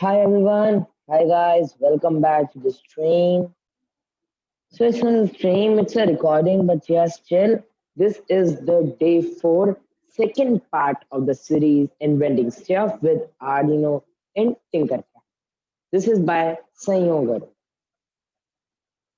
Hi everyone. Hi guys. Welcome back to the stream. So it's not a stream, it's a recording, but yeah, still, this is the day four, second part of the series Inventing Stuff with Arduino and Tinkercad. This is by Sanyogar.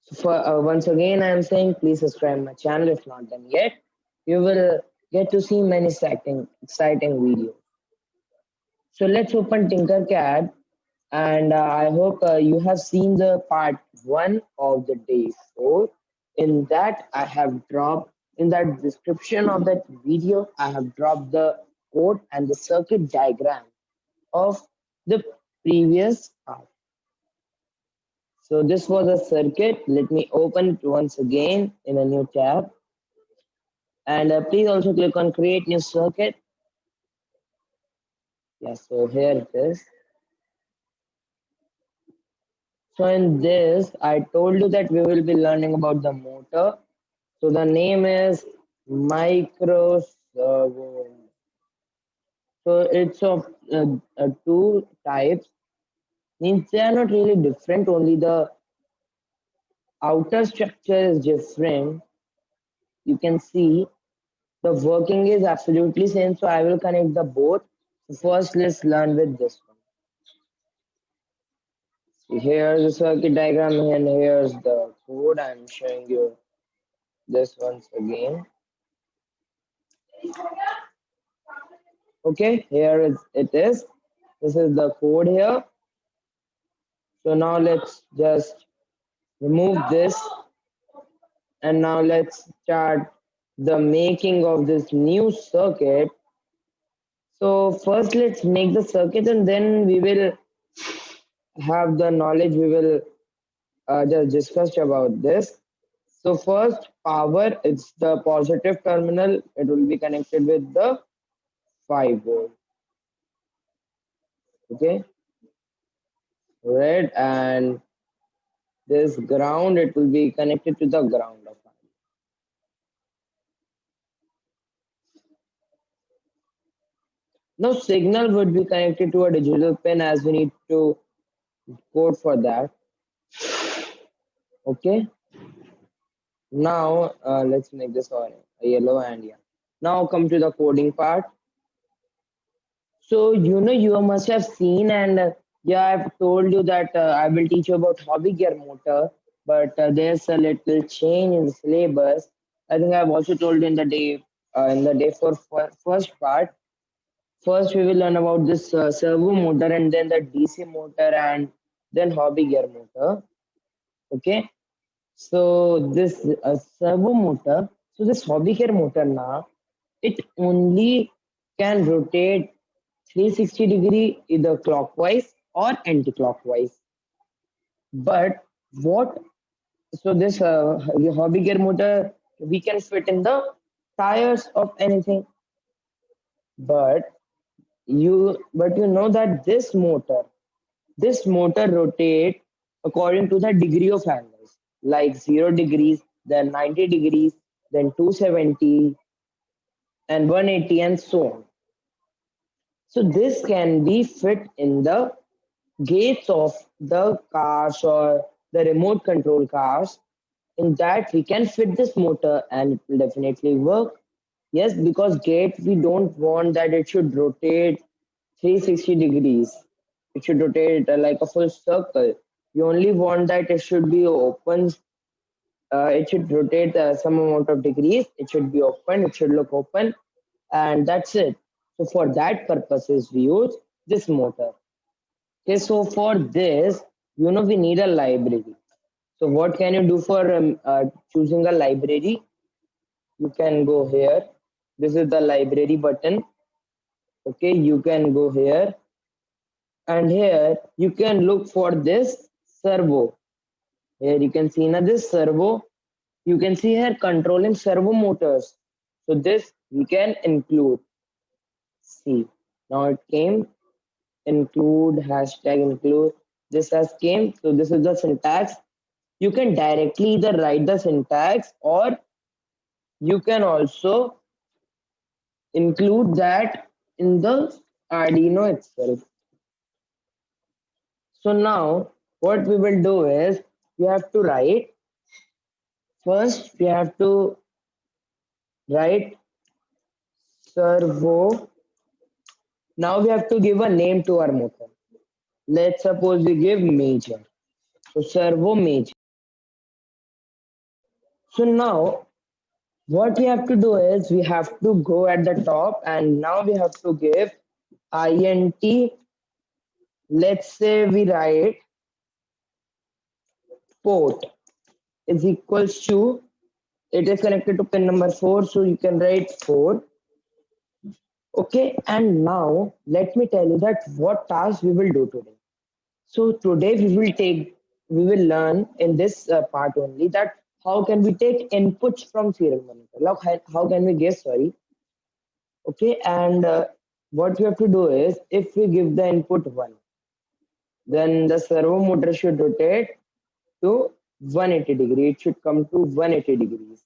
So for once again, I am saying please subscribe my channel if not done yet. You will get to see many exciting videos. So let's open Tinkercad, and I hope you have seen the part one of the day four. In that, I have dropped in that description of that video, I have dropped the code and the circuit diagram of the previous part. So this was a circuit. Let me open it once again in a new tab. And please also click on create new circuit. Yeah, so here it is. So in this, I told you that we will be learning about the motor. So the name is micro servo. So it's of two types. Means they are not really different. Only the outer structure is different. You can see the working is absolutely same. So I will connect the both. So first, let's learn with this one. So here's the circuit diagram and here's the code. I'm showing you this once again. Okay, it is. This is the code here. So now let's just remove this, and now let's start the making of this new circuit. So first let's make the circuit and then we will have the knowledge, we will just discuss about this. So first power, it's the positive terminal, it will be connected with the 5 volt. Okay, red, and this ground, it will be connected to the ground of. Now signal would be connected to a digital pin as we need to code for that. Okay. Now let's make this orange, yellow, and yeah. Now come to the coding part. So you must have seen, and yeah, I've told you that I will teach you about hobby gear motor, but there's a little change in the syllabus. I think I've also told you in the day for first part. First, we will learn about this servo motor and then the DC motor and then hobby gear motor. Okay. So this servo motor, so this hobby gear motor now, it only can rotate 360-degree either clockwise or anti-clockwise. But what, so this hobby gear motor, we can fit in the tires of anything. But you know that this motor rotate according to the degree of angles, like 0 degrees, then 90 degrees, then 270 and 180 and so on. So this can be fit in the gates of the cars or the remote control cars. In that we can fit this motor and it will definitely work. Yes, because gate we don't want that it should rotate 360 degrees. It should rotate like a full circle. You only want that it should be open. It should rotate some amount of degrees. It should be open. It should look open, and that's it. So for that purposes, we use this motor. Okay, so for this, we need a library. So what can you do for choosing a library? You can go here. This is the library button. Okay, you can go here, and here you can look for this servo. Here you can see now this servo. You can see here controlling servo motors. So this we can include. See, now it came. Include hashtag include. This has came. So this is the syntax. You can directly either write the syntax or you can also include that in the Arduino itself. So now what we will do is we have to write first we have to write servo. Now we have to give a name to our motor. Let's suppose we give major. So servo major. So now what we have to do is we have to go at the top and now we have to give int. Let's say we write port is equals to, it is connected to pin number 4, so you can write 4. Okay, and now let me tell you that what task we will do today. So today we will learn in this part only that how can we take inputs from serial monitor. Like how can we guess? Sorry. Okay, and what we have to do is if we give the input 1, then the servo motor should rotate to 180 degree. It should come to 180 degrees.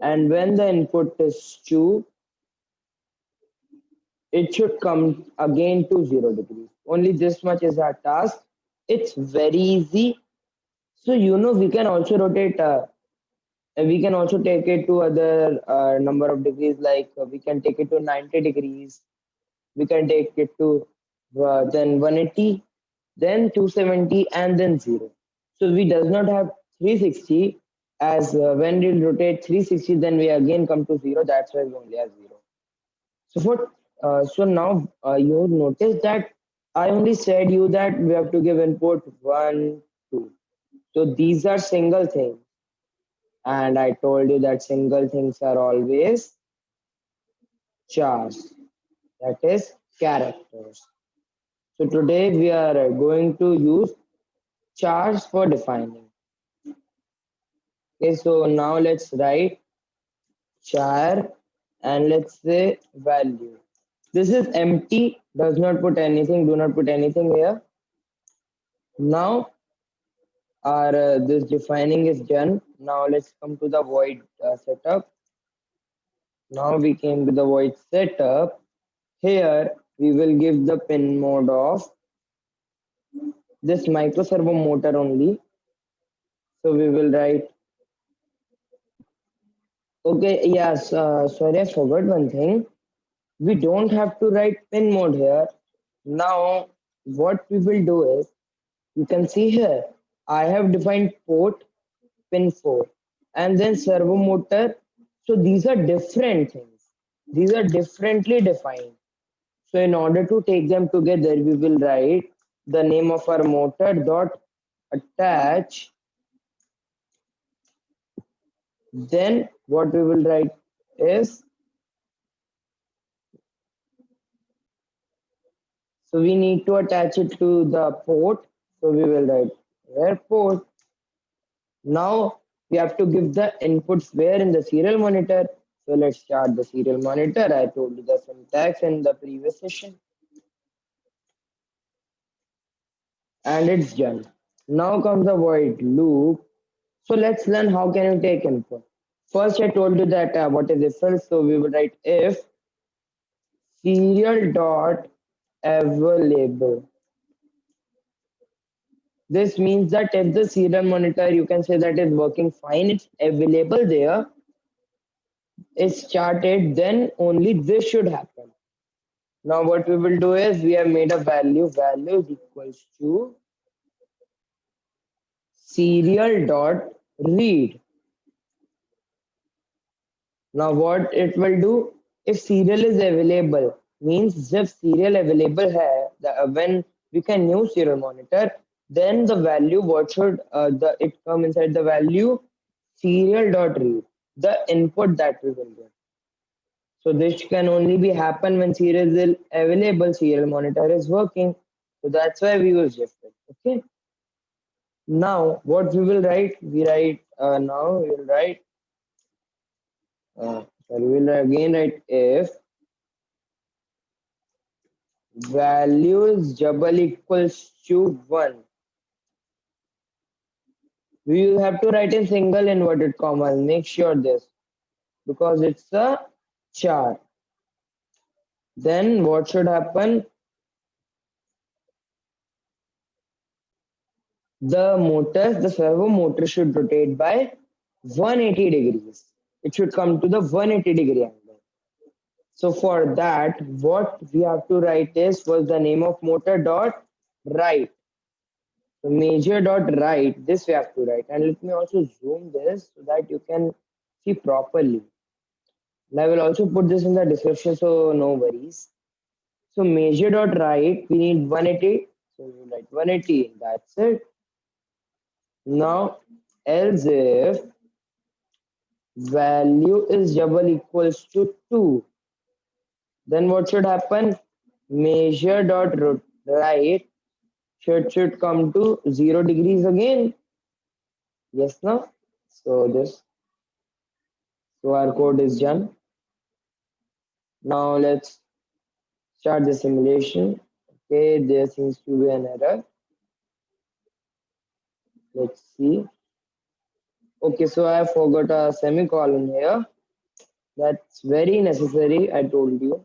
And when the input is 2, it should come again to 0 degrees. Only this much is our task. It's very easy. So we can also rotate. We can also take it to other number of degrees. Like we can take it to 90 degrees. We can take it to then 180, then 270, and then 0. So we does not have 360, as when we rotate 360, then we again come to 0. That's why we only have 0. So now you notice that I only said you that we have to give input 1, 2. So these are single things, and I told you that single things are always chars, that is characters. So today we are going to use chars for defining. Okay, so now let's write char and let's say value. This is empty, does not put anything, do not put anything here. Now our this defining is done. Now let's come to the void setup. Now we came to the void setup. Here we will give the pin mode of this micro servo motor only. So we will write, okay, yes, sorry, I forgot one thing. We don't have to write pin mode here. Now what we will do is, you can see here, I have defined port pin 4 and then servo motor. So these are different things. These are differently defined. So in order to take them together, we will write the name of our motor dot attach. Then what we will write is, so we need to attach it to the port. So we will write where port. Now we have to give the inputs where in the serial monitor. So let's start the serial monitor. I told you the syntax in the previous session. And it's done. Now comes the void loop. So let's learn how can you take input. First, I told you that what is if else. So we will write if serial dot available. This means that if the serial monitor, you can say that is working fine, it's available there, it's started, then only this should happen. Now what we will do is we have made a value is equals to serial dot read. Now what it will do, if serial is available, means if serial available hai, when we can use serial monitor, then the value what should it come inside the value serial dot read, the input that we will get. So this can only be happen when serial is available, serial monitor is working. So that's why we use shifted. Okay. Now what we will write, now we will write sorry, we will again write if value is double equals to 1. We will have to write in single inverted commas. Make sure this, because it's a char. Then what should happen? the servo motor should rotate by 180 degrees. It should come to the 180-degree angle. So for that, what we have to write is was the name of motor dot right. So major dot right, this we have to write. And let me also zoom this so that you can see properly. And I will also put this in the description, so no worries. So major dot right, we need 180. So we write 180. That's it. Now, else if value is double equals to 2, then what should happen? Measure dot right should come to 0 degrees again. Yes, no? So this, so our code is done. Now let's start the simulation. Okay, there seems to be an error. Let's see. Okay, so I forgot a semicolon here. That's very necessary, I told you.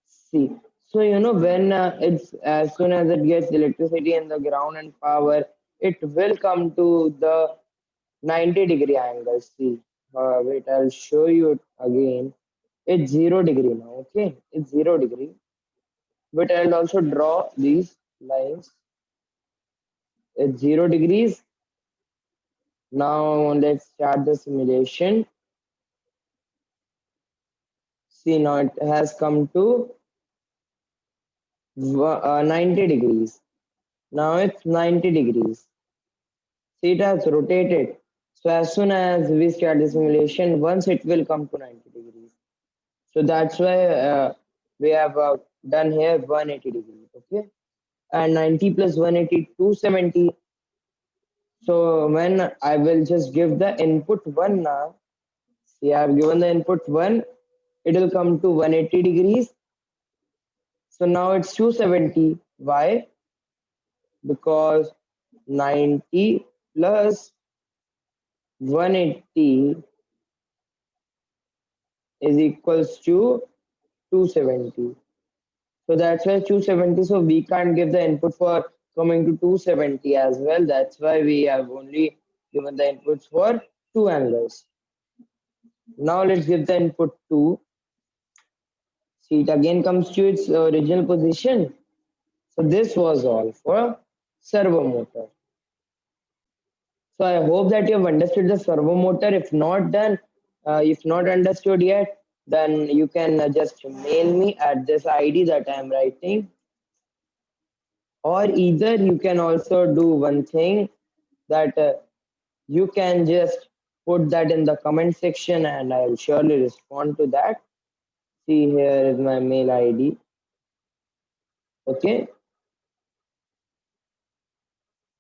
See, so when it's as soon as it gets electricity in the ground and power, it will come to the 90-degree angle. See, wait, I'll show you it again. It's 0 degree now. Okay, it's 0 degree. But I'll also draw these lines. It's 0 degrees. Now let's start the simulation. See, now it has come to 90 degrees. Now it's 90 degrees. See, it has rotated. So as soon as we start the simulation, once it will come to 90 degrees. So that's why we have done here 180 degrees. Okay. And 90 plus 180, 270. So when I will just give the input 1 now, see, I have given the input 1, it will come to 180 degrees. So now it's 270. Why? Because 90 plus 180 is equals to 270. So that's why 270. So we can't give the input for coming to 270 as well. That's why we have only given the inputs for two angles. Now let's give the input 2. See, it again comes to its original position. So this was all for servo motor. So I hope that you have understood the servo motor. If not done, if not understood yet, then you can just mail me at this ID that I am writing. Or either you can also do one thing that you can just put that in the comment section and I will surely respond to that. See, here is my mail ID. Okay.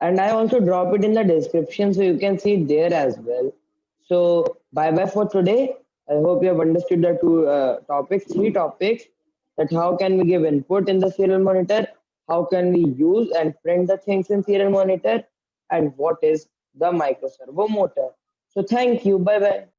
And I also drop it in the description so you can see it there as well. So bye bye for today. I hope you have understood the three topics, that how can we give input in the serial monitor, how can we use and print the things in serial monitor, and what is the micro servo motor. So thank you. Bye bye.